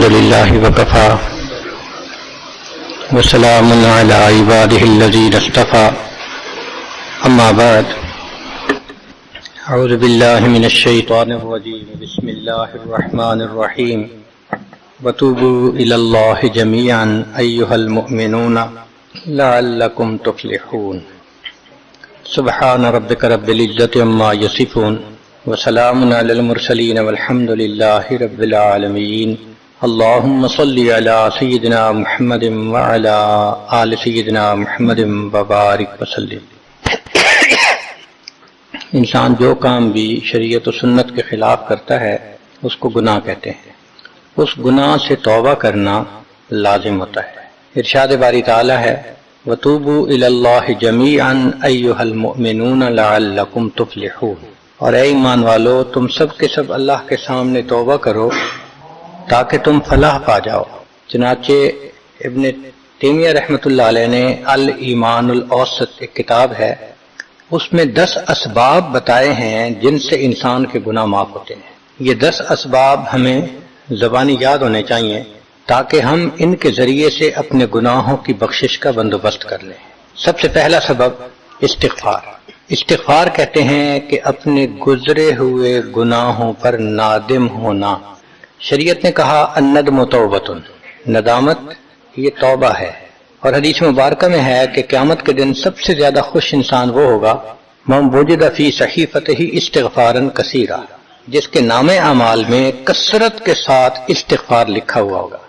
الحمد لله وكفى وسلام على عباده الذين اصطفى أما بعد أعوذ بالله من الشيطان الرجيم بسم الله الرحمن الرحيم وتوبوا إلى الله جميعا أيها المؤمنون لعلكم تفلحون سبحان ربك رب العزة عما يصفون وسلام على المرسلين والحمد لله رب العالمين اللهم صل على سيدنا محمد وعلى آل سيدنا محمد وبارك وسلم۔ انسان جو کام بھی شریعت و سنت کے خلاف کرتا ہے اس کو گناہ کہتے ہیں، اس گناہ سے توبہ کرنا لازم ہوتا ہے۔ ارشاد باری تعالی ہے وَتُوبُوا إِلَى اللَّهِ جَمِيعًا أَيُّهَا الْمُؤْمِنُونَ لَعَلَّكُمْ تُفْلِحُونَ، اور اے ایمان والو تم سب کے سب اللہ کے سامنے توبہ کرو تاکہ تم فلاح پا جاؤ۔ چنانچہ ابن تیمیہ رحمۃ اللہ علیہ نے الایمان الاوسط ایک کتاب ہے، اس میں 10 اسباب بتائے ہیں جن سے انسان کے گناہ معاف ہوتے ہیں۔ یہ 10 اسباب ہمیں زبانی یاد ہونے چاہیے تاکہ ہم ان کے ذریعے سے اپنے گناہوں کی بخشش کا بندوبست کر لیں۔ سب سے پہلا سبب استغفار۔ استغفار کہتے ہیں کہ اپنے گزرے ہوئے گناہوں پر نادم ہونا۔ شریعت نے کہا الندم توبۃ، ندامت یہ توبہ ہے، اور حدیث مبارکہ میں ہے کہ قیامت کے دن سب سے زیادہ خوش انسان وہ ہوگا من وجد فی صحیفتہ استغفارا کثیرا، جس کے نام اعمال میں کثرت کے ساتھ استغفار لکھا ہوا ہوگا۔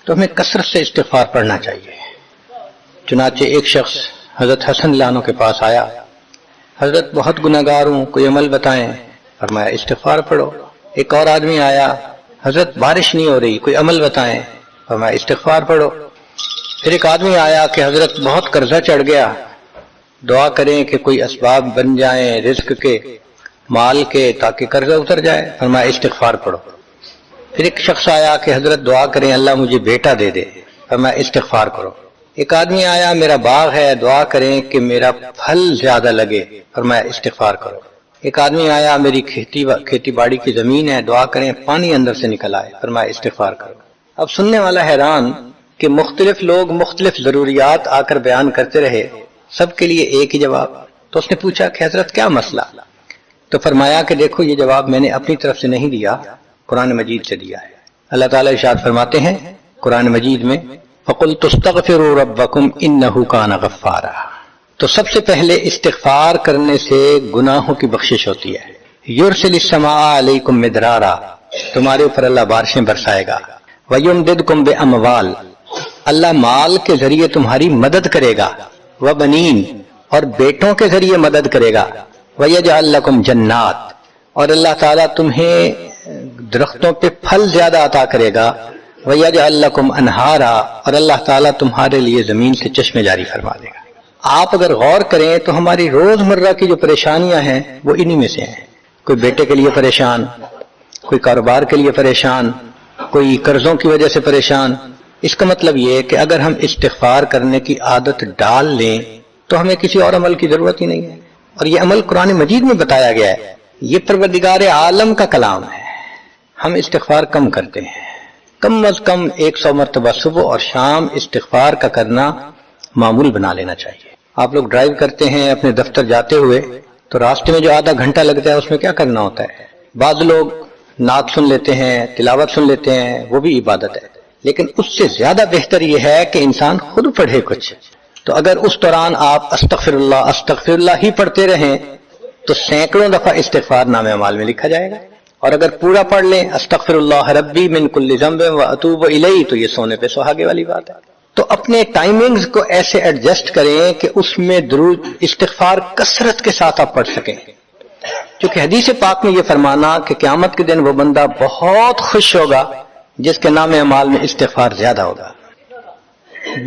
تو ہمیں کثرت سے استغفار پڑھنا چاہیے۔ چنانچہ ایک شخص حضرت حسن اللہ عنہ کے پاس آیا، حضرت بہت گناہگار ہوں، کوئی عمل بتائیں۔ فرمایا استغفار پڑھو۔ ایک اور آدمی آیا، حضرت بارش نہیں ہو رہی، کوئی عمل بتائیں۔ فرمایا استغفار پڑھو۔ پھر ایک آدمی آیا کہ حضرت بہت قرضہ چڑھ گیا، دعا کریں کہ کوئی اسباب بن جائیں رزق کے، مال کے، تاکہ قرضہ اتر جائے۔ فرمایا استغفار پڑھو۔ پھر ایک شخص آیا کہ حضرت دعا کریں اللہ مجھے بیٹا دے دے۔ فرمایا استغفار کرو۔ ایک آدمی آیا میرا باغ ہے، دعا کریں کہ میرا پھل زیادہ لگے۔ فرمایا استغفار کرو۔ ایک آدمی آیا میری کھیتی باڑی کی زمین ہے، دعا کریں پانی اندر سے نکل آئے۔ فرمایا استغفار کرو۔ اب سننے والا حیران کہ مختلف لوگ مختلف ضروریات آ کر بیان کرتے رہے، سب کے لیے ایک ہی جواب۔ تو اس نے پوچھا کہ حضرت کیا مسئلہ؟ تو فرمایا کہ دیکھو یہ جواب میں نے اپنی طرف سے نہیں دیا، قرآن مجید سے دیا ہے۔ اللہ تعالیٰ ارشاد فرماتے ہیں قرآن مجید میں فَقُلْتُ اسْتَغْفِرُوا رَبَّكُمْ إِنَّهُ كَانَ غَفَّارًا۔ تو سب سے پہلے استغفار کرنے سے گناہوں کی بخشش ہوتی ہے۔ يُرْسِلِ السَّمَاءَ عَلَيْكُمْ مِدْرَارًا، تمہارے اوپر اللہ بارشیں برسائے گا۔ وَيُمْدِدْكُمْ بِأَمْوَالٍ، اللہ مال کے ذریعے تمہاری مدد کرے گا۔ وَبَنِينَ، اور بیٹوں کے ذریعے مدد کرے گا۔ وَيَجْعَلْ لَكُمْ جَنَّاتٍ، اور اللہ تعالیٰ تمہیں درختوں پہ پھل زیادہ عطا کرے گا۔ وَيَجْعَلْ لَكُمْ أَنْهَارًا، اور اللہ تعالیٰ تمہارے لیے زمین سے چشمے جاری فرما دے گا۔ آپ اگر غور کریں تو ہماری روزمرہ کی جو پریشانیاں ہیں وہ انہی میں سے ہیں۔ کوئی بیٹے کے لیے پریشان، کوئی کاروبار کے لیے پریشان، کوئی قرضوں کی وجہ سے پریشان۔ اس کا مطلب یہ ہے کہ اگر ہم استغفار کرنے کی عادت ڈال لیں تو ہمیں کسی اور عمل کی ضرورت ہی نہیں ہے، اور یہ عمل قرآن مجید میں بتایا گیا ہے، یہ پروردگار عالم کا کلام ہے۔ ہم استغفار کم کرتے ہیں، کم از کم 100 مرتبہ صبح اور شام استغفار کا کرنا معمول بنا لینا چاہیے۔ آپ لوگ ڈرائیو کرتے ہیں اپنے دفتر جاتے ہوئے تو راستے میں جو آدھا گھنٹہ لگتا ہے اس میں کیا کرنا ہوتا ہے؟ بعض لوگ نعت سن لیتے ہیں، تلاوت سن لیتے ہیں، وہ بھی عبادت ہے، لیکن اس سے زیادہ بہتر یہ ہے کہ انسان خود پڑھے کچھ۔ تو اگر اس دوران آپ استغفر اللہ ہی پڑھتے رہیں تو سینکڑوں دفعہ استغفار نامہ اعمال میں لکھا جائے گا، اور اگر پورا پڑھ لیں استغفر اللہ ربی من کل ذنب واتوب الیہ تو یہ سونے پہ سہاگے والی بات ہے۔ تو اپنے ٹائمنگز کو ایسے ایڈجسٹ کریں کہ اس میں درود استغفار کثرت کے ساتھ آپ پڑھ سکیں، کیونکہ حدیث پاک میں یہ فرمانا کہ قیامت کے دن وہ بندہ بہت خوش ہوگا جس کے نام اعمال میں استغفار زیادہ ہوگا۔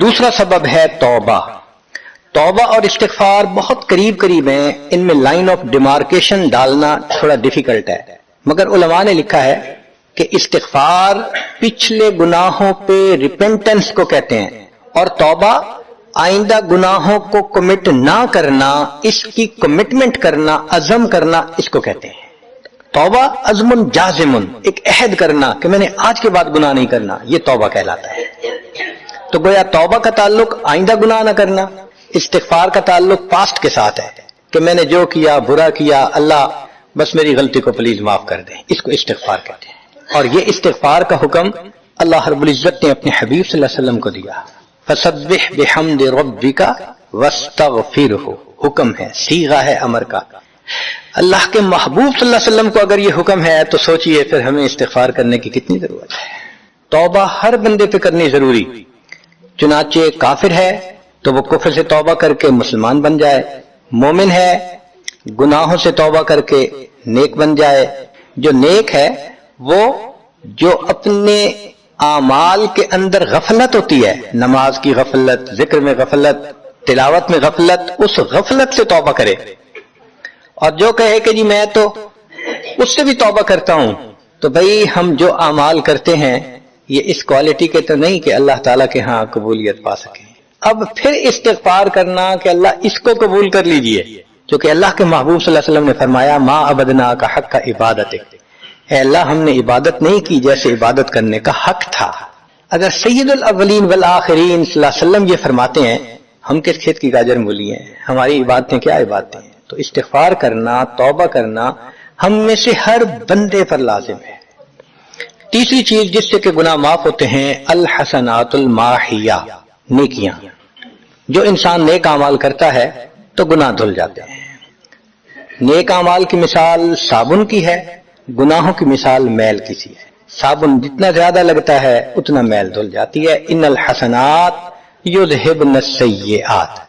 دوسرا سبب ہے توبہ۔ توبہ اور استغفار بہت قریب ہیں، ان میں لائن آف ڈیمارکیشن ڈالنا تھوڑا ڈیفیکلٹ ہے، مگر علماء نے لکھا ہے کہ استغفار پچھلے گناہوں پہ ریپینٹنس کو کہتے ہیں، اور توبہ آئندہ گناہوں کو کمٹ نہ کرنا، اس کی کمٹمنٹ کرنا، عزم کرنا، اس کو کہتے ہیں۔ توبہ عزم جازم، ایک عہد کرنا کہ میں نے آج کے بعد گناہ نہیں کرنا، یہ توبہ کہلاتا ہے۔ تو گویا توبہ کا تعلق آئندہ گناہ نہ کرنا، استغفار کا تعلق پاسٹ کے ساتھ ہے کہ میں نے جو کیا برا کیا، اللہ بس میری غلطی کو پلیز معاف کر دیں، اس کو استغفار کہتے ہیں۔ اور یہ استغفار کا حکم اللہ رب العزت نے اپنے حبیب صلی اللہ علیہ وسلم کو دیا، فسبح بحمد ربک واستغفرہ، حکم ہے، صیغہ ہے امر کا۔ اللہ کے محبوب صلی اللہ علیہ وسلم کو اگر یہ حکم ہے تو سوچئے پھر ہمیں استغفار کرنے کی کتنی ضرورت ہے۔ توبہ ہر بندے پہ کرنی ضروری، چنانچہ کافر ہے تو وہ کفر سے توبہ کر کے مسلمان بن جائے، مومن ہے گناہوں سے توبہ کر کے نیک بن جائے۔ جو نیک ہے وہ جو اپنے اعمال کے اندر غفلت ہوتی ہے، نماز کی غفلت، ذکر میں غفلت، تلاوت میں غفلت، اس غفلت سے توبہ کرے، اور جو کہے کہ جی میں تو اس سے بھی توبہ کرتا ہوں، تو بھئی ہم جو اعمال کرتے ہیں یہ اس کوالٹی کے تو نہیں کہ اللہ تعالیٰ کے ہاں قبولیت پا سکیں۔ اب پھر استغفار کرنا کہ اللہ اس کو قبول کر لیجئے، جو کہ اللہ کے محبوب صلی اللہ علیہ وسلم نے فرمایا ما عبدنا کا حق کا عبادت، اے اللہ ہم نے عبادت نہیں کی جیسے عبادت کرنے کا حق تھا۔ اگر سید الاولین والآخرین صلی اللہ علیہ وسلم یہ فرماتے ہیں، ہم کس کھیت کی گاجر مولی ہیں، ہماری عبادتیں کیا عبادتیں ہیں؟ تو استغفار کرنا، توبہ کرنا ہم میں سے ہر بندے پر لازم ہے۔ تیسری چیز جس سے کہ گناہ معاف ہوتے ہیں، الحسنات الماحیہ، نیکیاں۔ جو انسان نیک اعمال کرتا ہے تو گناہ دھل جاتے ہیں۔ نیک اعمال کی مثال صابن کی ہے، گناہوں کی مثال میل کی سی ہے۔ صابن جتنا زیادہ لگتا ہے اتنا میل دھل جاتی ہے۔ ان الحسنات یذہبن السیئات،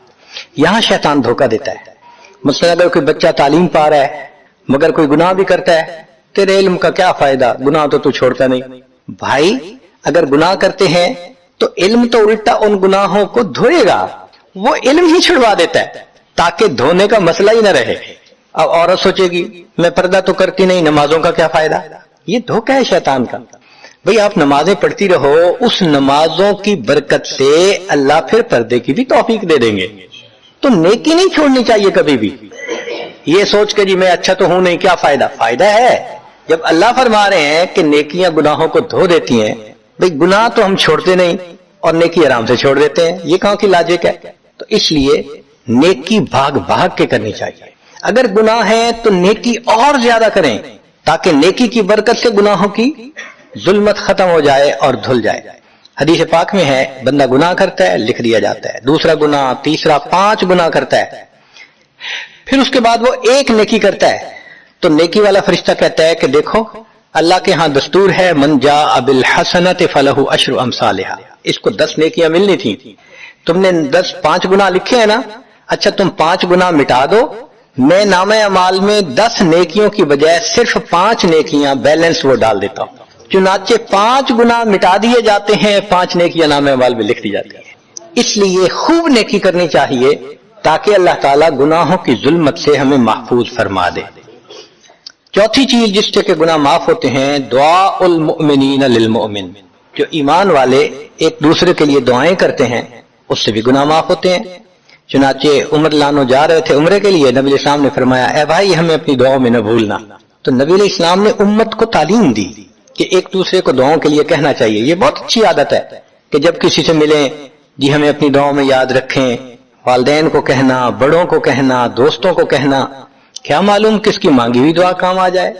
یہاں شیطان دھوکہ دیتا ہے۔ مثلا اگر کوئی بچہ تعلیم پا رہا ہے مگر کوئی گناہ بھی کرتا ہے، تیرے علم کا کیا فائدہ، گناہ تو چھوڑتا نہیں۔ بھائی اگر گناہ کرتے ہیں تو علم تو الٹا ان گناہوں کو دھوئے گا، وہ علم ہی چھڑوا دیتا ہے تاکہ دھونے کا مسئلہ ہی نہ رہے۔ اب عورت سوچے گی میں پردہ تو کرتی نہیں، نمازوں کا کیا فائدہ؟ یہ دھوکہ ہے شیطان کا۔ بھئی آپ نمازیں پڑھتی رہو، اس نمازوں کی برکت سے اللہ پھر پردے کی بھی توفیق دے دیں گے۔ تو نیکی نہیں چھوڑنی چاہیے کبھی بھی، یہ سوچ کے جی میں اچھا تو ہوں نہیں، کیا فائدہ؟ فائدہ ہے۔ جب اللہ فرما رہے ہیں کہ نیکیاں گناہوں کو دھو دیتی ہیں، بھئی گناہ تو ہم چھوڑتے نہیں اور نیکی آرام سے چھوڑ دیتے ہیں، یہ کہاں کی لاجک ہے؟ تو اس لیے نیکی بھاگ بھاگ کے کرنی چاہیے۔ اگر گناہ ہے تو نیکی اور زیادہ کریں تاکہ نیکی کی برکت سے گناہوں کی ظلمت ختم ہو جائے اور دھل جائے۔ حدیث پاک میں ہے بندہ گناہ کرتا ہے لکھ دیا جاتا ہے، دوسرا گناہ، تیسرا، 5 گناہ کرتا ہے، پھر اس کے بعد وہ ایک نیکی کرتا ہے تو نیکی والا فرشتہ کہتا ہے کہ دیکھو اللہ کے ہاں دستور ہے من جاء بالحسنۃ فلہ عشر امثالھا، اس کو 10 نیکیاں ملنی تھی، تم نے 5 گناہ لکھے ہیں نا، اچھا تم 5 گناہ مٹا دو، میں نامہ اعمال میں 10 نیکیوں کی بجائے صرف 5 نیکیاں بیلنس وہ ڈال دیتا ہوں۔ چنانچہ 5 گناہ مٹا دیے جاتے ہیں، 5 نیکیاں نامہ اعمال میں لکھ دی جاتی ہیں۔ اس لیے خوب نیکی کرنی چاہیے تاکہ اللہ تعالیٰ گناہوں کی ظلمت سے ہمیں محفوظ فرما دے۔ چوتھی چیز جس سے کہ گناہ معاف ہوتے ہیں، دعاء المؤمنین للمؤمن، جو ایمان والے ایک دوسرے کے لیے دعائیں کرتے ہیں اس سے بھی گناہ معاف ہوتے ہیں۔ چنانچہ عمر لانو جا رہے تھے عمرے کے لیے، نبی علیہ السلام نے فرمایا اے بھائی ہمیں اپنی دعاؤں میں نہ بھولنا، تو نبی علیہ السلام نے امت کو تعلیم دی کہ ایک دوسرے کو دعاؤں کے لیے کہنا چاہیے۔ یہ بہت اچھی عادت ہے کہ جب کسی سے ملیں جی ہمیں اپنی دعاؤں میں یاد رکھیں، والدین کو کہنا، بڑوں کو کہنا، دوستوں کو کہنا، کیا معلوم کس کی مانگی ہوئی دعا کام آ جائے۔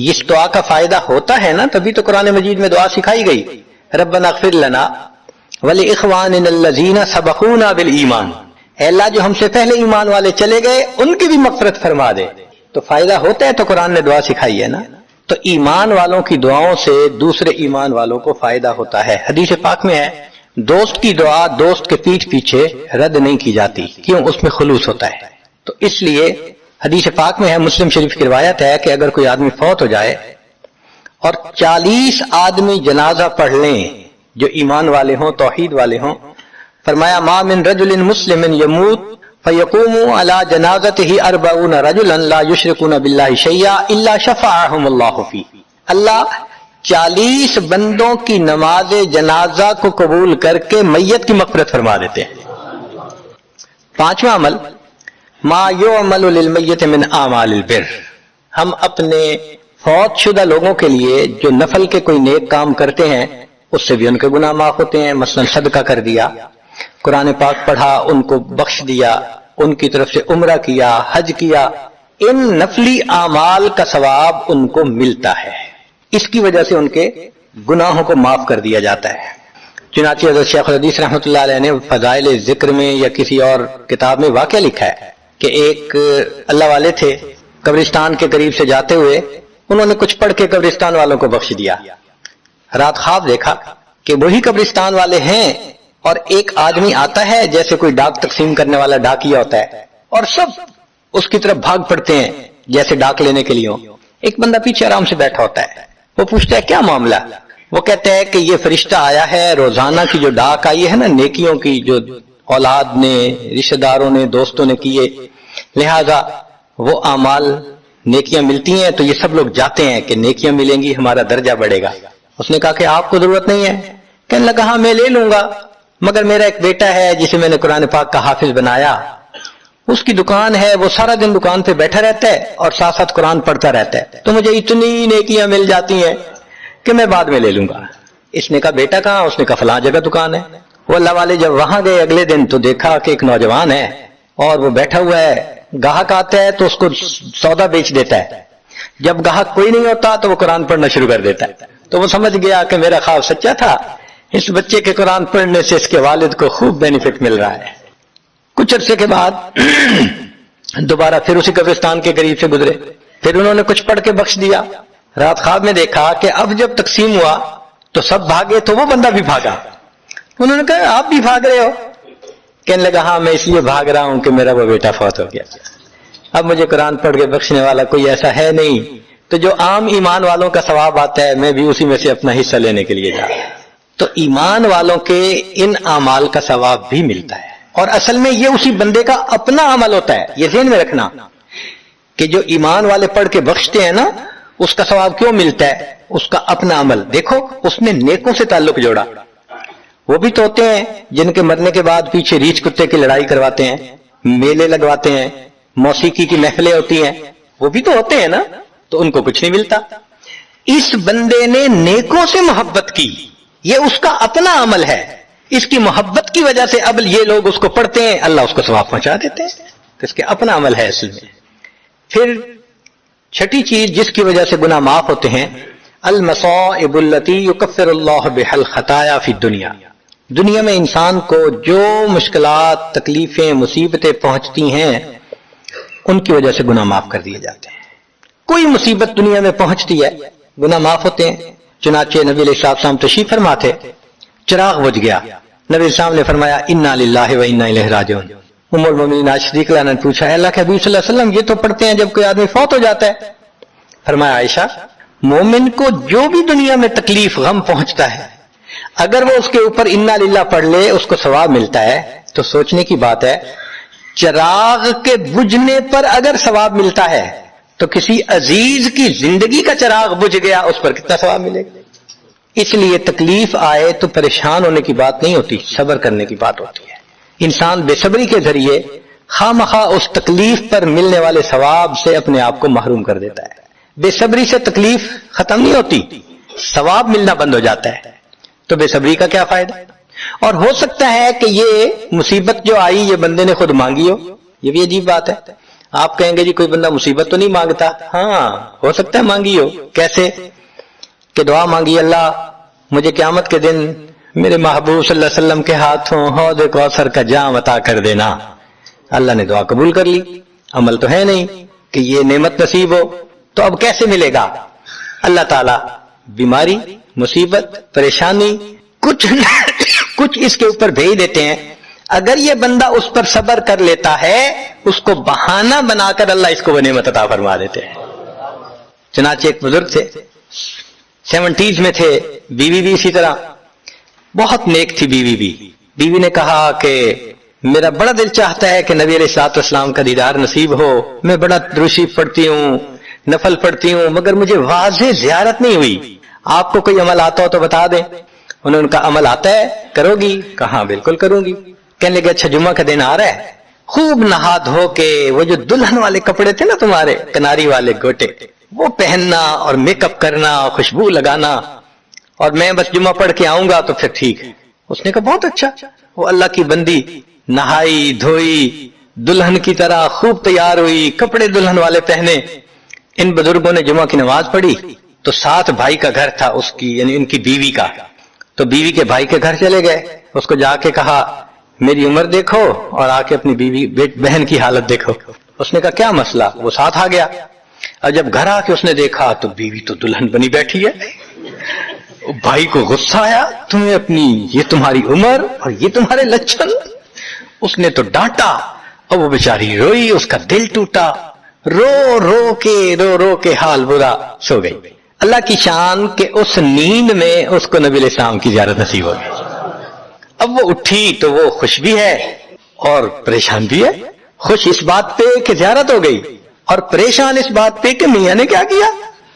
اس دعا کا فائدہ ہوتا ہے نا، تبھی تو قرآن مجید میں دعا سکھائی گئی، ربنا اغفر لنا ولاخواننا الذین سبقونا بالایمان، اے اللہ جو ہم سے پہلے ایمان والے چلے گئے ان کی بھی مغفرت فرما دے۔ تو فائدہ ہوتا ہے تو قرآن نے دعا سکھائی ہے نا۔ تو ایمان والوں کی دعاؤں سے دوسرے ایمان والوں کو فائدہ ہوتا ہے۔ حدیث پاک میں ہے دوست کی دعا دوست کے پیٹھ پیچھے رد نہیں کی جاتی، کیوں؟ اس میں خلوص ہوتا ہے۔ تو اس لیے حدیث پاک میں ہے، مسلم شریف کی روایت ہے کہ اگر کوئی آدمی فوت ہو جائے اور 40 آدمی جنازہ پڑھ لیں جو ایمان والے ہوں، توحید والے ہوں، فرمایا ما من رجل مسلم یموت فیقوم علی جنازتہ 40 رجلا لا یشرکون باللہ شیئا الا شفعهم اللہ فی، اللہ 40 بندوں کی نماز جنازہ کو قبول کر کے میت کی مغفرت فرما دیتے ہیں۔ 5واں عمل ما یعمل للمیت من اعمال البر، ہم اپنے فوت شدہ لوگوں کے لیے جو نفل کے کوئی نیک کام کرتے ہیں اس سے بھی ان کے گناہ معاف ہوتے ہیں. مثلا صدقہ کر دیا، قرآن پاک پڑھا، ان کو بخش دیا، ان کی طرف سے عمرہ کیا، حج کیا، ان نفلی اعمال کا ثواب ان کو ملتا ہے. اس کی وجہ سے ان کے گناہوں کو معاف کر دیا جاتا ہے. چنانچہ حضرت شیخ الحدیث رحمۃ اللہ علیہ نے فضائل ذکر میں یا کسی اور کتاب میں واقعہ لکھا ہے کہ ایک اللہ والے تھے، قبرستان کے قریب سے جاتے ہوئے انہوں نے کچھ پڑھ کے قبرستان والوں کو بخش دیا. رات خواب دیکھا کہ وہی قبرستان والے ہیں اور ایک آدمی آتا ہے جیسے کوئی ڈاک تقسیم کرنے والا ڈاکیا ہوتا ہے، اور سب اس کی طرف بھاگ پڑتے ہیں جیسے ڈاک لینے کے لیے ہو. ایک بندہ پیچھے آرام سے بیٹھا ہوتا ہے. وہ پوچھتا ہے کیا معاملہ؟ وہ کہتا ہے کہ یہ فرشتہ آیا ہے، روزانہ کی جو ڈاک آئی ہے نا نیکیوں کی، جو اولاد نے، رشتہ داروں نے، دوستوں نے کیے، لہذا وہ اعمال نیکیاں ملتی ہیں تو یہ سب لوگ جاتے ہیں کہ نیکیاں ملیں گی، ہمارا درجہ بڑھے گا. اس نے کہا کہ آپ کو ضرورت نہیں ہے. کہنے لگا ہاں میں لے لوں گا، مگر میرا ایک بیٹا ہے جسے میں نے قرآن پاک کا حافظ بنایا، اس کی دکان ہے، وہ سارا دن دکان پہ بیٹھا رہتا ہے اور ساتھ ساتھ قرآن پڑھتا رہتا ہے، تو مجھے اتنی نیکیاں مل جاتی ہیں کہ میں بعد میں لے لوں گا. اس نے کہا بیٹا کہاں؟ اس نے کہا فلاں جگہ دکان ہے. وہ اللہ والے جب وہاں گئے اگلے دن تو دیکھا کہ ایک نوجوان ہے اور وہ بیٹھا ہوا ہے، گاہک آتا ہے تو اس کو سودا بیچ دیتا ہے، جب گاہک کوئی نہیں ہوتا تو وہ قرآن پڑھنا شروع کر دیتا ہے. تو وہ سمجھ گیا کہ میرا خواب سچا تھا، اس بچے کے قرآن پڑھنے سے اس کے والد کو خوب بینیفٹ مل رہا ہے. کچھ عرصے کے بعد دوبارہ پھر اسی قبرستان کے قریب سے گزرے، پھر انہوں نے کچھ پڑھ کے بخش دیا. رات خواب میں دیکھا کہ اب جب تقسیم ہوا تو سب بھاگے تو وہ بندہ بھی بھاگا. انہوں نے کہا آپ بھی بھاگ رہے ہو؟ کہنے لگا ہاں میں اس لیے بھاگ رہا ہوں کہ میرا وہ بیٹا فوت ہو گیا، اب مجھے قرآن پڑھ کے بخشنے والا کوئی ایسا ہے نہیں، تو جو عام ایمان والوں کا ثواب آتا ہے میں بھی اسی میں سے اپنا حصہ لینے کے لیے جا رہا ہوں. تو ایمان والوں کے ان اعمال کا ثواب بھی ملتا ہے، اور اصل میں یہ اسی بندے کا اپنا عمل ہوتا ہے. یہ ذہن میں رکھنا کہ جو ایمان والے پڑھ کے بخشتے ہیں نا، اس کا ثواب کیوں ملتا ہے؟ اس کا اپنا عمل. دیکھو اس نے نیکوں سے تعلق جوڑا. وہ بھی تو ہوتے ہیں جن کے مرنے کے بعد پیچھے ریچھ کتے کی لڑائی کرواتے ہیں، میلے لگواتے ہیں، موسیقی کی محفلیں ہوتی ہیں، وہ بھی تو ہوتے ہیں نا، تو ان کو کچھ نہیں ملتا. اس بندے نے نیکوں سے محبت کی، یہ اس کا اپنا عمل ہے، اس کی محبت کی وجہ سے اب یہ لوگ اس کو پڑھتے ہیں، اللہ اس کو ثواب پہنچا دیتے ہیں، تو اس کے اپنا عمل ہے اصل میں. پھر چھٹی چیز جس کی وجہ سے گناہ معاف ہوتے ہیں، المصائب التي يكفر الله بها الخطايا في الدنيا. دنیا میں انسان کو جو مشکلات، تکلیفیں، مصیبتیں پہنچتی ہیں ان کی وجہ سے گناہ معاف کر دیے جاتے ہیں. کوئی مصیبت دنیا میں پہنچتی ہے گناہ معاف ہوتے ہیں. چنانچہ نبی علیہ السلام تشریف فرما تھے، چراغ بجھ گیا، نبی علیہ السلام نے فرمایا انا للہ و انا الیہ راجعون. ام المؤمنین عائشہ صدیقہ رضی اللہ عنہا نے پوچھا اللہ کے حبیب صلی اللہ علیہ وسلم یہ تو پڑھتے ہیں جب کوئی آدمی فوت ہو جاتا ہے. فرمایا عائشہ مومن کو جو بھی دنیا میں تکلیف غم پہنچتا ہے اگر وہ اس کے اوپر انا للہ پڑھ لے اس کو ثواب ملتا ہے. تو سوچنے کی بات ہے، چراغ کے بجھنے پر اگر ثواب ملتا ہے تو کسی عزیز کی زندگی کا چراغ بجھ گیا اس پر کتنا ثواب ملے گا. اس لیے تکلیف آئے تو پریشان ہونے کی بات نہیں ہوتی، صبر کرنے کی بات ہوتی ہے. انسان بے صبری کے ذریعے خواہ اس تکلیف پر ملنے والے ثواب سے اپنے آپ کو محروم کر دیتا ہے. بے صبری سے تکلیف ختم نہیں ہوتی، ثواب ملنا بند ہو جاتا ہے. تو بے صبری کا کیا فائدہ؟ اور ہو سکتا ہے کہ یہ مصیبت جو آئی یہ بندے نے خود مانگی ہو. یہ بھی عجیب بات ہے. آپ کہیں گے جی کوئی بندہ مصیبت تو نہیں مانگتا. ہاں ہو سکتا ہے مانگی ہو. کیسے؟ کہ دعا مانگی اللہ مجھے قیامت کے دن میرے محبوب صلی اللہ علیہ وسلم کے ہاتھوں حوض کوثر کا جام عطا کر دینا. اللہ نے دعا قبول کر لی. عمل تو ہے نہیں کہ یہ نعمت نصیب ہو، تو اب کیسے ملے گا؟ اللہ تعالیٰ بیماری، مصیبت، پریشانی کچھ اس کے اوپر بھیج دیتے ہیں. اگر یہ بندہ اس پر صبر کر لیتا ہے اس کو بہانہ بنا کر اللہ اس کو وہ نعمت عطا فرما دیتے ہیں. چنانچہ ایک بزرگ تھے 70s میں تھے، بیوی بھی اسی طرح بہت نیک تھی. بیوی نے کہا کہ میرا بڑا دل چاہتا ہے کہ نبی علیہ الصلوۃ والسلام کا دیدار نصیب ہو. میں بڑا درود شریف پڑھتی ہوں، نفل پڑھتی ہوں، مگر مجھے واضح زیارت نہیں ہوئی. آپ کو کوئی عمل آتا ہو تو بتا دیں. انہوں نے کہا عمل آتا ہے، کرو گی؟ کہا بالکل کروں گی. کہنے لگے اچھا جمعہ کا دن آ رہا ہے، خوب نہا دھو کے وہ جو دلہن والے کپڑے تھے نا تمہارے کناری والے گوٹے وہ پہننا اور میک اپ کرنا اور خوشبو لگانا، اور میں بس جمعہ پڑھ کے آؤں گا تو پھر ٹھیک ہے۔ اس نے کہا بہت اچھا، وہ اللہ کی بندی نہائی دھوئی دلہن کی طرح خوب تیار ہوئی، کپڑے دلہن والے پہنے۔ ان بزرگوں نے جمعہ کی نماز پڑھی تو ساتھ بھائی کا گھر تھا اس کی، یعنی ان کی بیوی کا، تو بیوی کے بھائی کے گھر چلے گئے، اس کو جا کے کہا میری عمر دیکھو اور آ کے اپنی بیوی بہن کی حالت دیکھو۔ اس نے کہا کیا مسئلہ؟ وہ ساتھ آ گیا، اور جب گھر آ کے اس نے دیکھا تو بیوی تو دلہن بنی بیٹھی ہے۔ بھائی کو غصہ آیا، تمہیں اپنی یہ تمہاری عمر اور یہ تمہارے لچھن۔ اس نے تو ڈانٹا اور وہ بیچاری روئی، اس کا دل ٹوٹا، رو رو کے حال برا، سو گئی۔ اللہ کی شان کہ اس نیند میں اس کو نبی علیہ السلام کی زیارت نصیب ہو گئی۔ اب وہ اٹھی تو وہ خوش بھی ہے اور پریشان بھی ہے، خوش اس بات پہ کہ زیارت ہو گئی، اور پریشان اس بات پہ کہ میاں نے کیا کیا،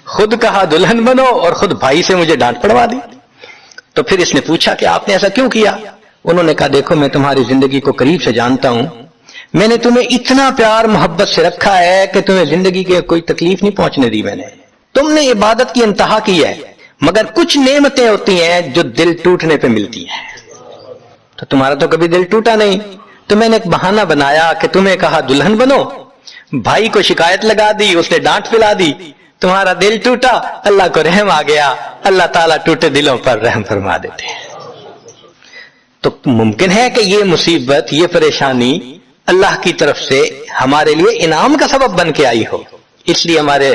خود کہا دلہن بنو اور خود بھائی سے مجھے ڈانٹ پڑوا دی۔ تو پھر اس نے پوچھا کہ آپ نے ایسا کیوں کیا؟ انہوں نے کہا دیکھو میں تمہاری زندگی کو قریب سے جانتا ہوں، میں نے تمہیں اتنا پیار محبت سے رکھا ہے کہ تمہیں زندگی کے کوئی تکلیف نہیں پہنچنے دی میں نے، تم نے عبادت کی انتہا کی ہے، مگر کچھ نعمتیں ہوتی ہیں جو دل ٹوٹنے پہ ملتی ہیں، تو تمہارا تو کبھی دل ٹوٹا نہیں، تو میں نے ایک بہانہ بنایا کہ تمہیں کہا دلہن بنو، بھائی کو شکایت لگا دی، اس نے ڈانٹ پلا دی، تمہارا دل ٹوٹا، اللہ کو رحم آ گیا، اللہ تعالیٰ ٹوٹے دلوں پر رحم فرما دیتے ہیں۔ تو ممکن ہے کہ یہ مصیبت، یہ پریشانی اللہ کی طرف سے ہمارے لیے انعام کا سبب بن کے آئی ہو، اس لیے ہمارے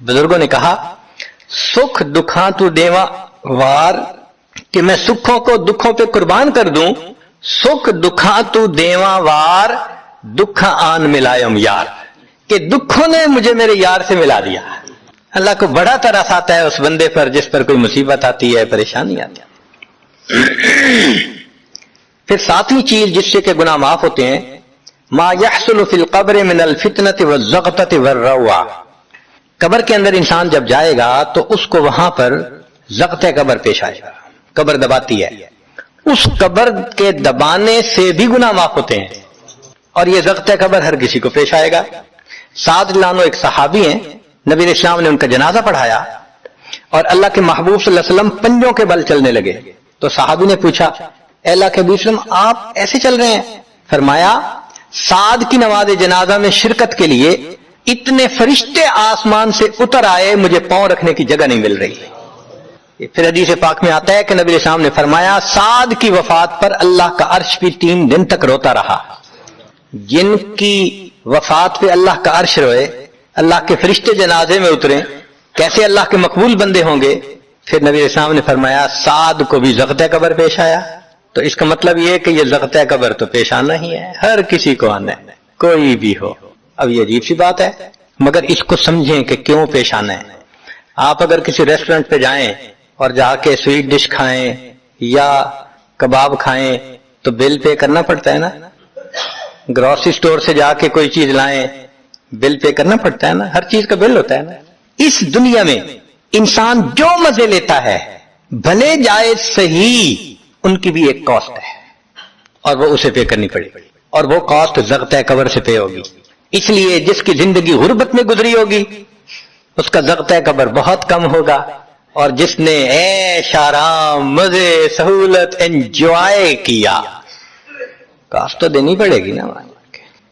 بزرگوں نے کہا سکھ دکھاں تو دیواں وار، کہ میں سکھوں کو دکھوں پہ قربان کر دوں، سکھ دکھاں تو دیواں وار، دکھاں آن ملائم یار، کہ دکھوں نے مجھے میرے یار سے ملا دیا۔ اللہ کو بڑا ترس آتا ہے اس بندے پر جس پر کوئی مصیبت آتی ہے، پریشانی آتی ہے۔ پھر ساتویں چیز جس سے کہ گناہ معاف ہوتے ہیں، ما يحصل فی القبر من الفتنة والزغطة والروع، قبر کے اندر انسان جب جائے گا تو اس کو وہاں پر زغط قبر پیش آئے گا، قبر دباتی ہے، اس قبر کے دبانے سے بھی گناہ معاف ہوتے ہیں، اور یہ زغط قبر ہر کسی کو پیش آئے گا۔ سعد رضی اللہ عنہ ایک صحابی ہیں، نبی علیہ السلام نے ان کا جنازہ پڑھایا اور اللہ کے محبوب صلی اللہ علیہ وسلم پنجوں کے بل چلنے لگے، تو صحابی نے پوچھا اے اللہ کے حبیب صلی اللہ علیہ وسلم آپ ایسے چل رہے ہیں؟ فرمایا سعد کی نماز جنازہ میں شرکت کے لیے اتنے فرشتے آسمان سے اتر آئے، مجھے پاؤں رکھنے کی جگہ نہیں مل رہی۔ پھر حدیث پاک میں آتا ہے کہ نبی علیہ السلام نے فرمایا سعد کی وفات پر اللہ کا عرش بھی 3 دن تک روتا رہا۔ جن کی وفات پہ اللہ کا عرش روئے، اللہ کے فرشتے جنازے میں اتریں، کیسے اللہ کے مقبول بندے ہوں گے؟ پھر نبی علیہ السلام نے فرمایا سعد کو بھی زغط قبر پیش آیا۔ تو اس کا مطلب یہ ہے کہ یہ زغط قبر تو پیش آنا ہی ہے، ہر کسی کو آنا ہے، کوئی بھی ہو۔ اب یہ عجیب سی بات ہے، مگر اس کو سمجھیں کہ کیوں پیش آنا ہے۔ آپ اگر کسی ریسٹورنٹ پہ جائیں اور جا کے سویٹ ڈش کھائیں یا کباب کھائیں تو بل پے کرنا پڑتا ہے نا، گروسری سٹور سے جا کے کوئی چیز لائیں بل پے کرنا پڑتا ہے نا، ہر چیز کا بل ہوتا ہے نا۔ اس دنیا میں انسان جو مزے لیتا ہے بھلے جائز صحیح، ان کی بھی ایک کاسٹ ہے اور وہ اسے پے کرنی پڑے گی، اور وہ کاسٹ زغط قبر سے پے ہوگی۔ اس لیے جس کی زندگی غربت میں گزری ہوگی اس کا زغط قبر بہت کم ہوگا، اور جس نے عیش آرام مزے سہولت انجوائے کیا کاسٹ تو دینی پڑے گی نا۔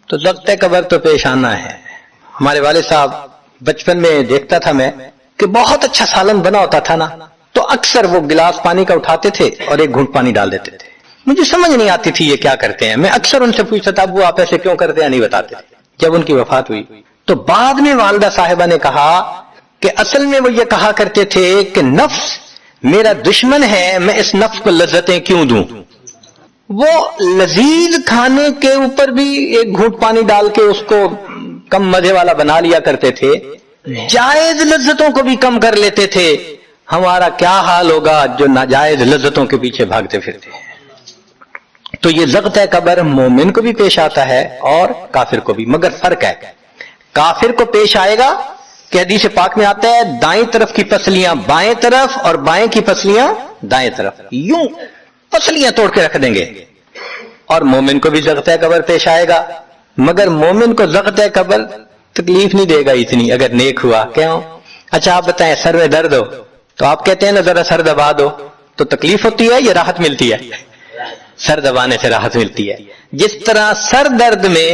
تو زغط قبر تو پیش آنا ہے۔ ہمارے والد صاحب بچپن میں دیکھتا تھا میں کہ بہت اچھا سالن بنا ہوتا تھا نا، تو اکثر وہ گلاس پانی کا اٹھاتے تھے اور ایک گھونٹ پانی ڈال دیتے تھے۔ مجھے سمجھ نہیں آتی تھی یہ کیا کرتے ہیں، میں اکثر ان سے پوچھتا تھا ابو آپ ایسے کیوں کرتے ہیں، نہیں بتاتے تھے۔ جب ان کی وفات ہوئی تو بعد میں والدہ صاحبہ نے کہا کہ اصل میں وہ یہ کہا کرتے تھے کہ نفس میرا دشمن ہے، میں اس نفس کو لذتیں کیوں دوں۔ وہ لذیذ کھانے کے اوپر بھی ایک گھونٹ پانی ڈال کے اس کو کم مزے والا بنا لیا کرتے تھے، جائز لذتوں کو بھی کم کر لیتے تھے۔ ہمارا کیا حال ہوگا جو ناجائز لذتوں کے پیچھے بھاگتے پھرتے ہیں۔ تو یہ زغط قبر مومن کو بھی پیش آتا ہے اور کافر کو بھی، مگر فرق ہے، کافر کو پیش آئے گا کہ حدیث پاک میں آتا ہے دائیں طرف کی پسلیاں بائیں طرف اور بائیں کی پسلیاں دائیں طرف، یوں پسلیاں توڑ کے رکھ دیں گے۔ اور مومن کو بھی زغط قبر پیش آئے گا، مگر مومن کو زغط قبر تکلیف نہیں دے گا اتنی اگر نیک ہوا. کیوں؟ اچھا آپ بتائیں سر میں درد ہو تو آپ کہتے ہیں نا ذرا سر دبا دو، تو تکلیف ہوتی ہے یا راحت ملتی ہے؟ سر دبانے سے راحت ملتی ہے. جس طرح سر درد میں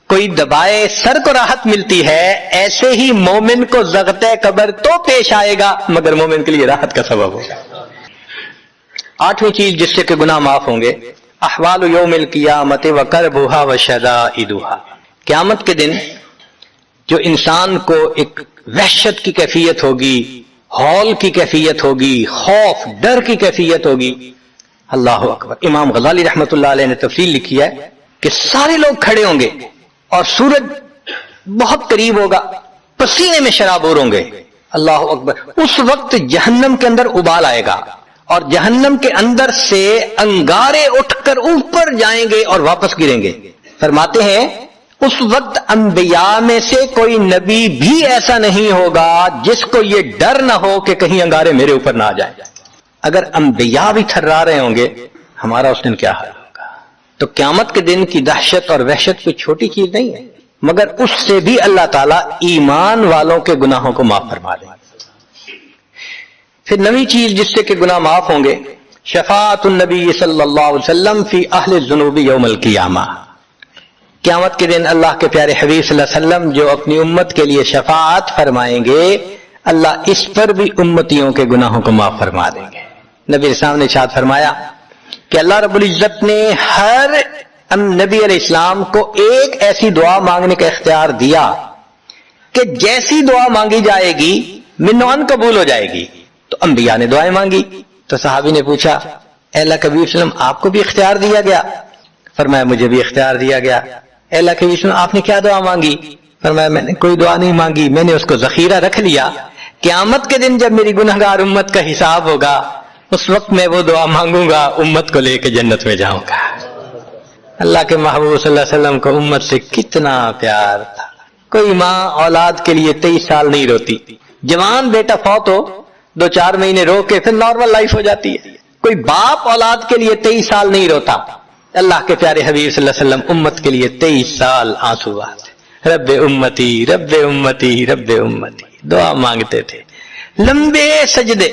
کوئی دبائے سر کو راحت ملتی ہے، ایسے ہی مومن کو ضغط قبر تو پیش آئے گا مگر مومن کے لیے راحت کا سبب ہوگا. آٹھویں چیز جس سے کہ گناہ معاف ہوں گے، احوال یوم القیامت وقربھا وشدائدھا. قیامت کے دن جو انسان کو ایک وحشت کی کیفیت ہوگی، ہول کی کیفیت ہوگی، خوف ڈر کی کیفیت ہوگی. اللہ اکبر. امام غزالی رحمۃ اللہ علیہ نے تفصیل لکھی ہے کہ سارے لوگ کھڑے ہوں گے اور سورج بہت قریب ہوگا، پسینے میں شرابور ہوں گے. اللہ اکبر. اس وقت جہنم کے اندر ابال آئے گا اور جہنم کے اندر سے انگارے اٹھ کر اوپر جائیں گے اور واپس گریں گے. فرماتے ہیں اس وقت انبیاء میں سے کوئی نبی بھی ایسا نہیں ہوگا جس کو یہ ڈر نہ ہو کہ کہیں انگارے میرے اوپر نہ آ جائیں. اگر انبیاء بھی تھرا رہے ہوں گے ہمارا اس دن کیا حال ہوگا. تو قیامت کے دن کی دہشت اور وحشت کوئی چھوٹی چیز نہیں ہے، مگر اس سے بھی اللہ تعالیٰ ایمان والوں کے گناہوں کو معاف فرما دیں. پھر نویں چیز جس سے کہ گناہ معاف ہوں گے، شفاعت النبی صلی اللہ علیہ وسلم فی اہل الذنوب یوم القیامہ. قیامت کے دن اللہ کے پیارے حبیب صلی اللہ علیہ وسلم جو اپنی امت کے لیے شفاعت فرمائیں گے، اللہ اس پر بھی امتیوں کے گناہوں کو معاف فرما دیں گے. نبی اسلام نے ارشاد فرمایا کہ اللہ رب العزت نے ہر نبی علیہ السلام کو ایک ایسی دعا مانگنے کا اختیار دیا کہ جیسی دعا مانگی جائے گی منوان قبول ہو جائے گی. تو انبیاء نے دعائیں مانگی تو صحابی نے پوچھا اے اللہ کے حبیب صلی اللہ علیہ وسلم آپ کو بھی اختیار دیا گیا؟ فرمایا مجھے بھی اختیار دیا گیا. اے اللہ کے حبیب صلی اللہ علیہ وسلم آپ نے کیا دعا مانگی؟ فرمایا میں نے کوئی دعا نہیں مانگی، میں نے اس کو ذخیرہ رکھ لیا. قیامت کے دن جب میری گنہگار امت کا حساب ہوگا اس وقت میں وہ دعا مانگوں گا، امت کو لے کے جنت میں جاؤں گا. اللہ کے محبوب صلی اللہ علیہ وسلم کو امت سے کتنا پیار تھا. کوئی ماں اولاد کے لیے 23 سال نہیں روتی. جوان بیٹا فوت ہو 2-4 مہینے رو کے پھر نارمل لائف ہو جاتی ہے. کوئی باپ اولاد کے لیے 23 سال نہیں روتا. اللہ کے پیارے حبیب صلی اللہ علیہ وسلم امت کے لیے 23 سال آنسو بہاتے. رب امتی رب امتی رب امتی دعا مانگتے تھے. لمبے سجدے.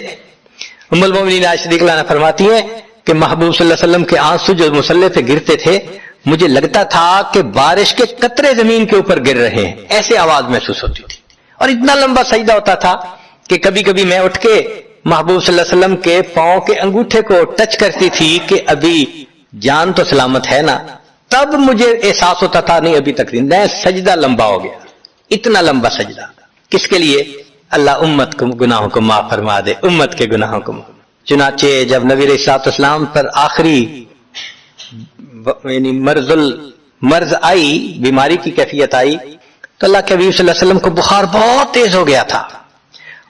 ام المومنین عائشہ رضی اللہ عنہا فرماتی ہیں کہ محبوب صلی اللہ علیہ وسلم کے آنسو جو مصلی پہ گرتے تھے مجھے لگتا تھا کہ بارش کے قطرے زمین کے اوپر گر رہے ہیں، ایسے آواز محسوس ہوتی تھی. اور اتنا لمبا سجدہ ہوتا تھا کہ کبھی کبھی میں اٹھ کے محبوب صلی اللہ علیہ وسلم کے پاؤں کے انگوٹھے کو ٹچ کرتی تھی کہ ابھی جان تو سلامت ہے نا. تب مجھے احساس ہوتا تھا نہیں ابھی تک نہیں، سجدہ لمبا ہو گیا. اتنا لمبا سجدہ کس کے لیے؟ اللہ امت کو گناہوں کو معاف فرما دے، امت کے گناہوں کو. چنانچہ جب نبی علیہ الصلوۃ والسلام پر آخری یعنی مرض آئی، بیماری کی کیفیت آئی، تو اللہ کے حبیب صلی اللہ علیہ وسلم کو بخار بہت تیز ہو گیا تھا.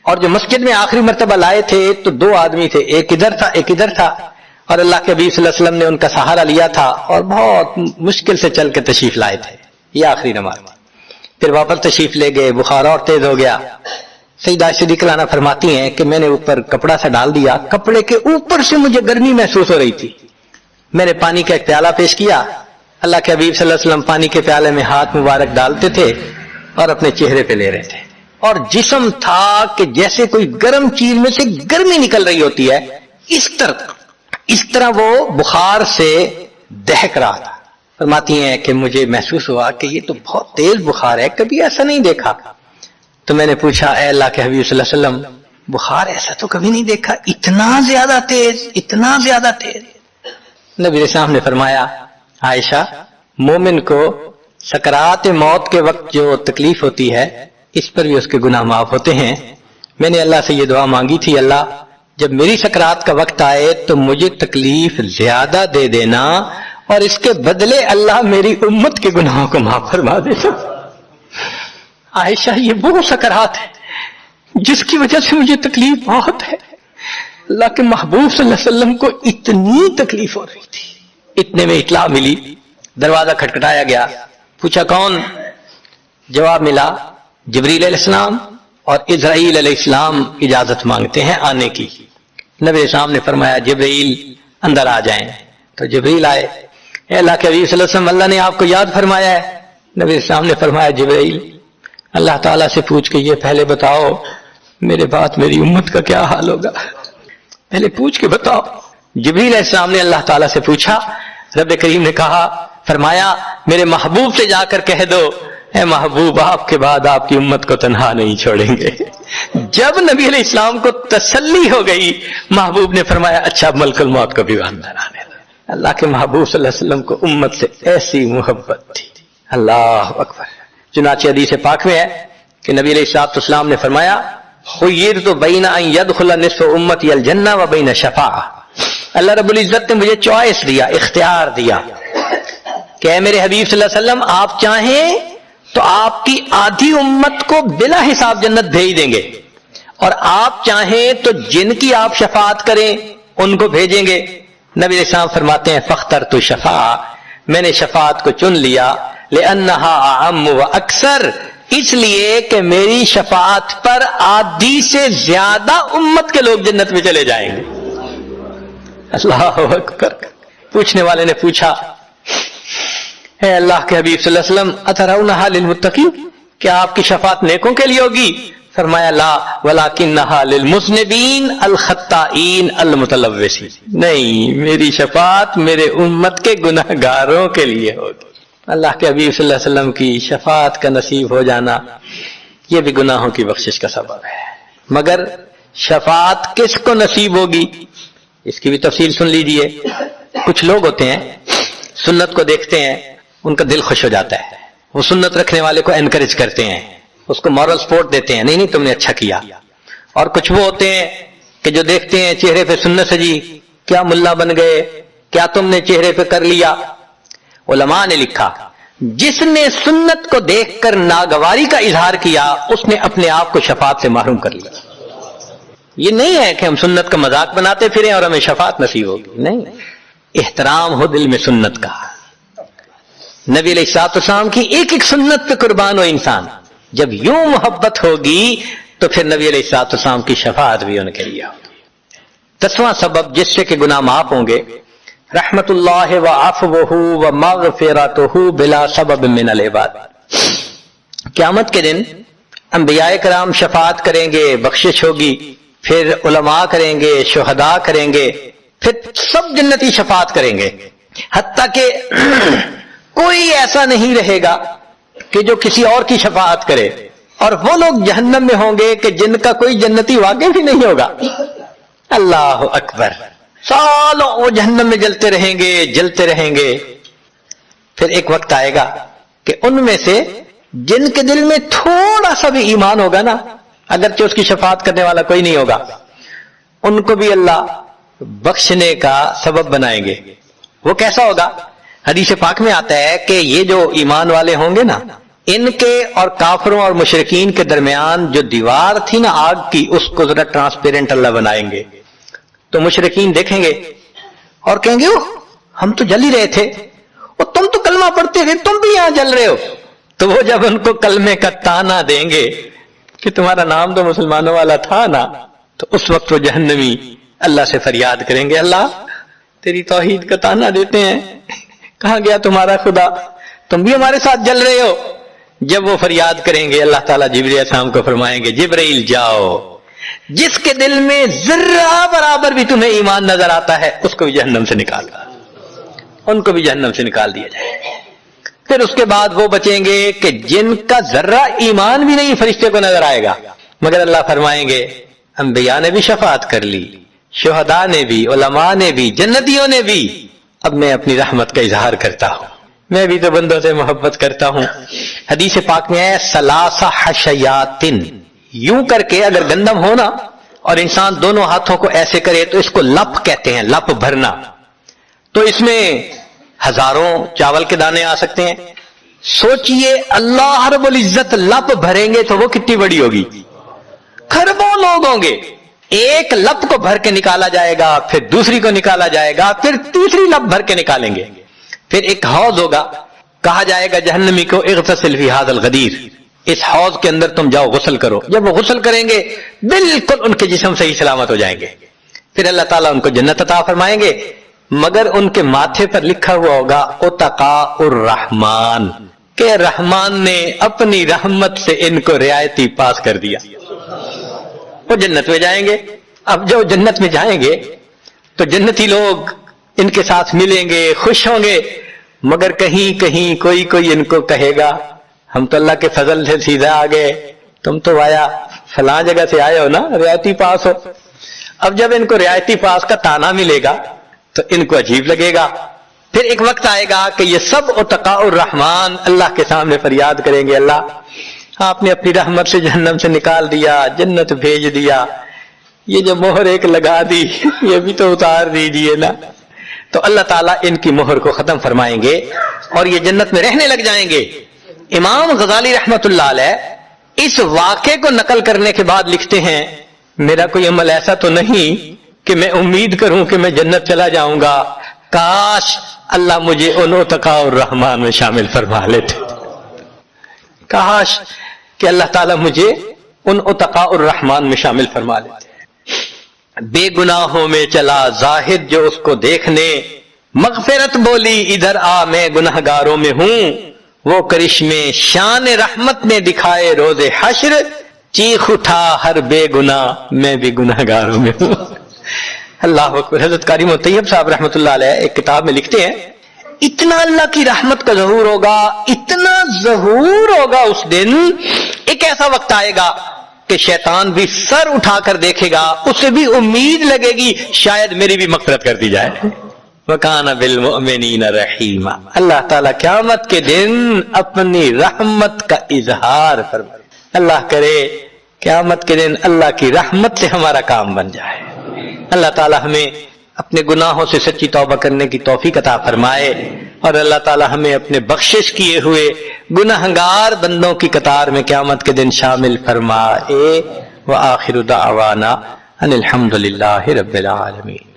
اور جو مسجد میں آخری مرتبہ لائے تھے تو 2 آدمی تھے، ایک ادھر تھا ایک ادھر تھا، اور اللہ کے حبیب صلی اللہ علیہ وسلم نے ان کا سہارا لیا تھا اور بہت مشکل سے چل کے تشریف لائے تھے. یہ آخری نماز. پھر واپس تشریف لے گئے، بخار اور تیز ہو گیا. سیدہ عائشہ رضی اللہ عنہا فرماتی ہیں کہ میں نے اوپر کپڑا سا ڈال دیا، کپڑے کے اوپر سے مجھے گرمی محسوس ہو رہی تھی. میں نے پانی کا ایک پیالہ پیش کیا، اللہ کے حبیب صلی اللہ علیہ وسلم پانی کے پیالے میں ہاتھ مبارک ڈالتے تھے اور اپنے چہرے پہ لے رہے تھے، اور جسم تھا کہ جیسے کوئی گرم چیز میں سے گرمی نکل رہی ہوتی ہے، اس طرح وہ بخار سے دہک رہا تھا. فرماتی ہیں کہ مجھے محسوس ہوا کہ یہ تو بہت تیز بخار ہے، کبھی ایسا نہیں دیکھا. تو میں نے پوچھا اے اللہ کے حبیب صلی اللہ علیہ وسلم بخار ایسا تو کبھی نہیں دیکھا، اتنا زیادہ تیز اتنا زیادہ تیز. نبی اسلام نے فرمایا عائشہ مومن کو سکرات موت کے وقت جو تکلیف ہوتی ہے اس پر بھی اس کے گناہ معاف ہوتے ہیں. میں نے اللہ سے یہ دعا مانگی تھی، اللہ جب میری سکرات کا وقت آئے تو مجھے تکلیف زیادہ دے دینا اور اس کے بدلے اللہ میری امت کے گناہوں کو معاف فرما دینا. عائشہ یہ وہ سکرات ہے جس کی وجہ سے مجھے تکلیف بہت ہے. اللہ کے محبوب صلی اللہ علیہ وسلم کو اتنی تکلیف ہو رہی تھی. اتنے میں اطلاع ملی، دروازہ کھٹکھٹایا گیا، پوچھا کون؟ جواب ملا جبریل علیہ السلام اور اسرائیل علیہ السلام اجازت مانگتے ہیں آنے کی. نبی اسلام نے فرمایا جبریل اندر آ جائیں. تو جبریل آئے. اے اللہ کے حبیب صلی اللہ علیہ وسلم اللہ نے آپ کو یاد فرمایا ہے. نبی اسلام نے فرمایا جبریل اللہ تعالیٰ سے پوچھ کے یہ پہلے بتاؤ میرے بعد میری امت کا کیا حال ہوگا، پہلے پوچھ کے بتاؤ۔ جبریل علیہ السلام نے اللہ تعالیٰ سے پوچھا، رب کریم نے کہا، فرمایا میرے محبوب سے جا کر کہہ دو اے محبوب آپ کے بعد آپ کی امت کو تنہا نہیں چھوڑیں گے۔ جب نبی علیہ السلام کو تسلی ہو گئی، محبوب نے فرمایا اچھا ملک الموت کو بھی اندر آنے دو۔ اللہ کے محبوب صلی اللہ علیہ وسلم کو امت سے ایسی محبت تھی، اللہ اکبر۔ چنانچہ حدیث پاک میں ہے کہ نبی علیہ السلام نے فرمایا خیرت بین ان یدخل نصف امتی الجنہ و بین شفاعہ، اللہ رب العزت نے مجھے چوائس دیا، اختیار دیا کہ اے میرے حبیب صلی اللہ علیہ وسلم آپ چاہیں تو آپ کی آدھی امت کو بلا حساب جنت بھیج دیں گے، اور آپ چاہیں تو جن کی آپ شفاعت کریں ان کو بھیجیں گے۔ نبی علیہ السلام فرماتے ہیں فاخترت شفاعہ، میں نے شفاعت کو چن لیا، لأنہا اعم و اکثر، اس لیے کہ میری شفاعت پر آدھی سے زیادہ امت کے لوگ جنت میں چلے جائیں گے۔ اللہ اکبر۔ پوچھنے والے نے پوچھا اے اللہ کے حبیب صلی اللہ علیہ وسلم اترونہا للمتقین، کیا آپ کی شفاعت نیکوں کے لیے ہوگی؟ فرمایا لا ولکنہا للمذنبین الخطائین المتلوثین، نہیں میری شفاعت میرے امت کے گناہ گاروں کے لیے ہوگی۔ اللہ کے حبیب صلی اللہ علیہ وسلم کی شفاعت کا نصیب ہو جانا یہ بھی گناہوں کی بخشش کا سبب ہے۔ مگر شفاعت کس کو نصیب ہوگی اس کی بھی تفصیل سن لیجئے۔ کچھ لوگ ہوتے ہیں سنت کو دیکھتے ہیں ان کا دل خوش ہو جاتا ہے، وہ سنت رکھنے والے کو انکریج کرتے ہیں، اس کو مورل سپورٹ دیتے ہیں، نہیں تم نے اچھا کیا۔ اور کچھ وہ ہوتے ہیں کہ جو دیکھتے ہیں چہرے پہ سنت سجی، کیا ملا بن گئے، کیا تم نے چہرے پہ کر لیا۔ علماء نے لکھا جس نے سنت کو دیکھ کر ناگواری کا اظہار کیا اس نے اپنے آپ کو شفاعت سے محروم کر لیا۔ یہ نہیں ہے کہ ہم سنت کا مذاق بناتے پھریں اور ہمیں شفاعت نصیب ہوگی، نہیں، احترام ہو دل میں سنت کا۔ نبی علیہ السلام کی ایک ایک سنت پہ قربان ہو انسان، جب یوں محبت ہوگی تو پھر نبی علیہ السلام کی شفاعت بھی ان کے لیے ہوگی۔ 10واں سبب جس سے کہ گناہ معاف ہوں گے، رحمت اللہ و عفوہ و مغفرتہ بلا سبب من العباد، قیامت کے دن انبیاء کرام شفاعت کریں گے، بخشش ہوگی، پھر علماء کریں گے، شہداء کریں گے، پھر سب جنتی شفاعت کریں گے، حتیٰ کہ کوئی ایسا نہیں رہے گا کہ جو کسی اور کی شفاعت کرے، اور وہ لوگ جہنم میں ہوں گے کہ جن کا کوئی جنتی واقع بھی نہیں ہوگا۔ اللہ اکبر، سالوں وہ جہنم میں جلتے رہیں گے، جلتے رہیں گے۔ پھر ایک وقت آئے گا کہ ان میں سے جن کے دل میں تھوڑا سا بھی ایمان ہوگا نا، اگرچہ اس کی شفاعت کرنے والا کوئی نہیں ہوگا، ان کو بھی اللہ بخشنے کا سبب بنائیں گے۔ وہ کیسا ہوگا؟ حدیث پاک میں آتا ہے کہ یہ جو ایمان والے ہوں گے نا، ان کے اور کافروں اور مشرکین کے درمیان جو دیوار تھی نا آگ کی، اس کو ذرا ٹرانسپیرنٹ اللہ بنائیں گے۔ تو مشرکین دیکھیں گے اور کہیں گے ہم تو جل ہی رہے تھے، اور تم تو کلمہ پڑھتے تھے، تم بھی یہاں جل رہے ہو۔ تو وہ جب ان کو کلمے کا تانا دیں گے کہ تمہارا نام تو مسلمانوں والا تھا نا، تو اس وقت وہ جہنمی اللہ سے فریاد کریں گے اللہ تیری توحید کا تانا دیتے ہیں، کہاں گیا تمہارا خدا، تم بھی ہمارے ساتھ جل رہے ہو۔ جب وہ فریاد کریں گے اللہ تعالیٰ جبرائیل علیہ السلام کو فرمائیں گے جبرائیل جاؤ، جس کے دل میں ذرہ برابر بھی تمہیں ایمان نظر آتا ہے اس کو بھی جہنم سے نکال دو، ان کو بھی جہنم سے نکال دیا جائے۔ پھر اس کے بعد وہ بچیں گے کہ جن کا ذرہ ایمان بھی نہیں فرشتے کو نظر آئے گا، مگر اللہ فرمائیں گے انبیاء نے بھی شفاعت کر لی، شہداء نے بھی، علماء نے بھی، جنتیوں نے بھی، اب میں اپنی رحمت کا اظہار کرتا ہوں، میں بھی تو بندوں سے محبت کرتا ہوں۔ حدیث پاک میں ہے ثلاث حشیات، یوں کر کے اگر گندم ہونا اور انسان دونوں ہاتھوں کو ایسے کرے تو اس کو لپ کہتے ہیں، لپ بھرنا، تو اس میں ہزاروں چاول کے دانے آ سکتے ہیں۔ سوچئے اللہ رب العزت لپ بھریں گے تو وہ کتنی بڑی ہوگی، کھربوں لوگ ہوں گے، ایک لپ کو بھر کے نکالا جائے گا، پھر دوسری کو نکالا جائے گا، پھر تیسری لپ بھر کے نکالیں گے، پھر ایک حوض ہوگا، کہا جائے گا جہنمی کو اغتسل فی ھذا الغدیر، اس حوض کے اندر تم جاؤ غسل کرو۔ جب وہ غسل کریں گے بالکل ان کے جسم صحیح سلامت ہو جائیں گے، پھر اللہ تعالیٰ ان کو جنت عطا فرمائیں گے، مگر ان کے ماتھے پر لکھا ہوا ہوگا اتقاء الرحمن، کہ رحمان نے اپنی رحمت سے ان کو رعایتی پاس کر دیا، وہ جنت میں جائیں گے۔ اب جو جنت میں جائیں گے تو جنتی لوگ ان کے ساتھ ملیں گے، خوش ہوں گے، مگر کہیں کہیں کوئی ان کو کہے گا ہم تو اللہ کے فضل سے سیدھا آ گئے، تم تو آیا فلاں جگہ سے آئے ہو نا، رعایتی پاس ہو۔ اب جب ان کو رعایتی پاس کا تانا ملے گا تو ان کو عجیب لگے گا۔ پھر ایک وقت آئے گا کہ یہ سب اتقاء الرحمان اللہ کے سامنے فریاد کریں گے، اللہ آپ نے اپنی رحمت سے جہنم سے نکال دیا، جنت بھیج دیا، یہ جو مہر ایک لگا دی یہ بھی تو اتار دیجئے نا۔ تو اللہ تعالیٰ ان کی مہر کو ختم فرمائیں گے اور یہ جنت میں رہنے لگ جائیں گے۔ امام غزالی رحمت اللہ علیہ اس واقعے کو نقل کرنے کے بعد لکھتے ہیں میرا کوئی عمل ایسا تو نہیں کہ میں امید کروں کہ میں جنت چلا جاؤں گا، کاش اللہ مجھے ان اتقاء الرحمان میں شامل فرما لیتے، کاش کہ اللہ تعالیٰ مجھے ان اتقاء الرحمان میں شامل فرما لیتے۔ بے گناہوں میں چلا زاہد جو اس کو دیکھنے، مغفرت بولی ادھر آ میں گناہگاروں میں ہوں، وہ کرشمے شان رحمت نے دکھائے روز حشر، چیخ اٹھا ہر بے گناہ میں بھی گناہگاروں میں ہوں۔ اللہ اکبر۔ حضرت قاری طیب صاحب رحمت اللہ علیہ ایک کتاب میں لکھتے ہیں اتنا اللہ کی رحمت کا ظہور ہوگا، اتنا ظہور ہوگا اس دن، ایک ایسا وقت آئے گا کہ شیطان بھی سر اٹھا کر دیکھے گا، اسے بھی امید لگے گی شاید میری بھی مغفرت کر دی جائے۔ وَكَانَ بِالْمُؤْمِنِينَ رَحِيمًا۔ اللہ تعالیٰ قیامت کے دن اپنی رحمت کا اظہار فرمائے۔ اللہ کرے قیامت کے دن اللہ کی رحمت سے ہمارا کام بن جائے۔ اللہ تعالیٰ ہمیں اپنے گناہوں سے سچی توبہ کرنے کی توفیق عطا فرمائے، اور اللہ تعالیٰ ہمیں اپنے بخشش کیے ہوئے گناہگار بندوں کی قطار میں قیامت کے دن شامل فرمائے۔ وآخر دعوانا ان الحمد للہ رب العالمین۔